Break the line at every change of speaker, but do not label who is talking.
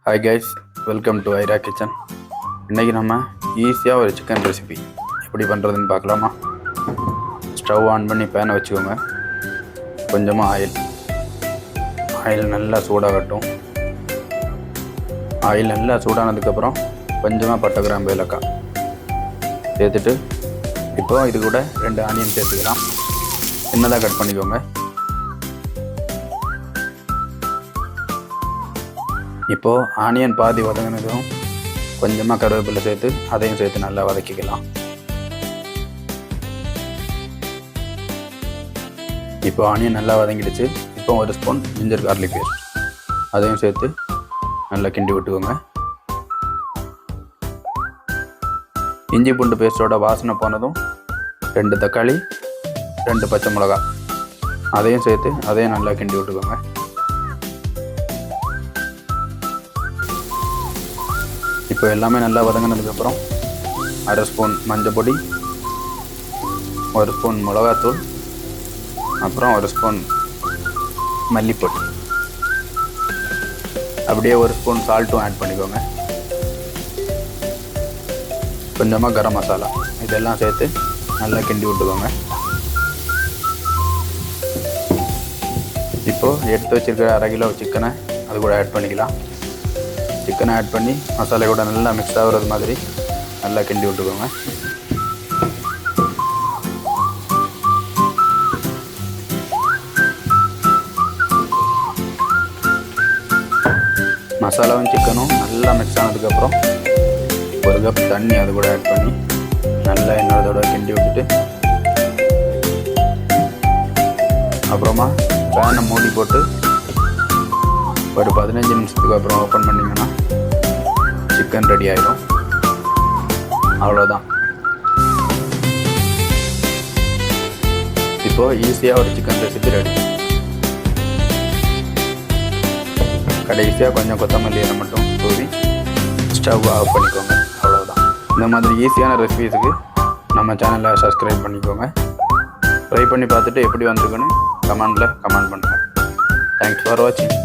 Hi guys, welcome to Airaa kitchen. இன்றைக்கி நம்ம ஈஸியாக ஒரு சிக்கன் ரெசிபி எப்படி பண்ணுறதுன்னு பார்க்கலாமா? ஸ்டவ் ஆன் பண்ணி பேனை வச்சுக்கோங்க. கொஞ்சமாக ஆயில் நல்லா சூடாகட்டும். ஆயில் நல்லா சூடானதுக்கப்புறம் கொஞ்சமாக பட்டை, கிராம்பு, ஏலக்காய் சேர்த்துட்டு இப்போ இது கூட 2 ஆனியன் சேர்த்துக்கலாம். சின்னதாக கட் பண்ணிக்கோங்க. இப்போது ஆனியன் பாதி வதங்கினதும் கொஞ்சமாக கருவேப்பிலை சேர்த்து அதையும் சேர்த்து நல்லா வதக்கிக்கலாம். இப்போ ஆனியன் நல்லா வதங்கிடுச்சு. இப்போ 1 ஸ்பூன் ஜிஞ்சர் கார்லிக் பேஸ்ட் அதையும் சேர்த்து நல்லா கிண்டி விட்டுக்கோங்க. இஞ்சி பூண்டு பேஸ்ட்டோட வாசனை போனதும் 2 தக்காளி, 2 பச்சை மிளகா அதையும் சேர்த்து அதையும் நல்லா கிண்டி விட்டுக்கோங்க. இப்போ எல்லாமே நல்லா வதங்கினதுக்கப்புறம் 1/2 ஸ்பூன் மஞ்சள் பொடி, 1 ஸ்பூன் மிளகாத்தூள், அப்புறம் 1 ஸ்பூன் மல்லிப்பொடி, அப்படியே 1 ஸ்பூன் சால்ட்டும் ஆட் பண்ணிக்கோங்க. கொஞ்சமாக கரம் மசாலா இதெல்லாம் சேர்த்து நல்லா கிண்டி விட்டுக்கோங்க. இப்போது எடுத்து வச்சுருக்கிற 1/2 கிலோ சிக்கனை அது கூட ஆட் பண்ணிக்கலாம். சிக்கனை ஆட் பண்ணி மசாலா கூட நல்லா மிக்ஸ் ஆகுறது மாதிரி நல்லா கிண்டி விட்டுக்கோங்க. மசாலாவும் சிக்கனும் நல்லா மிக்ஸ் ஆனதுக்கப்புறம் 1 கப் தண்ணி அது கூட ஆட் பண்ணி நல்லா என்னோட கிண்டி விட்டுட்டு அப்புறமா பேனை மூடி போட்டு ஒரு 15 நிமிஷத்துக்கு அப்புறம் ஓப்பன் பண்ணிங்கன்னா சிக்கன் ரெடி ஆகிடும். அவ்வளோதான். இப்போது ஈஸியாக ஒரு சிக்கன் ரெசிபி ரெடி. கடைசியாக கொஞ்சம் கொத்தமல்லி இலை மட்டும் தூவி ஸ்டவ் ஆஃப் பண்ணிக்கோங்க. அவ்வளோதான். இந்த மாதிரி ஈஸியான ரெசிபீஸுக்கு நம்ம சேனலை சப்ஸ்கிரைப் பண்ணிக்கோங்க. ட்ரை பண்ணி பார்த்துட்டு எப்படி வந்துருக்குன்னு கமெண்டில் கமெண்ட் பண்ணுங்கள். தேங்க்ஸ் ஃபார் வாட்சிங்.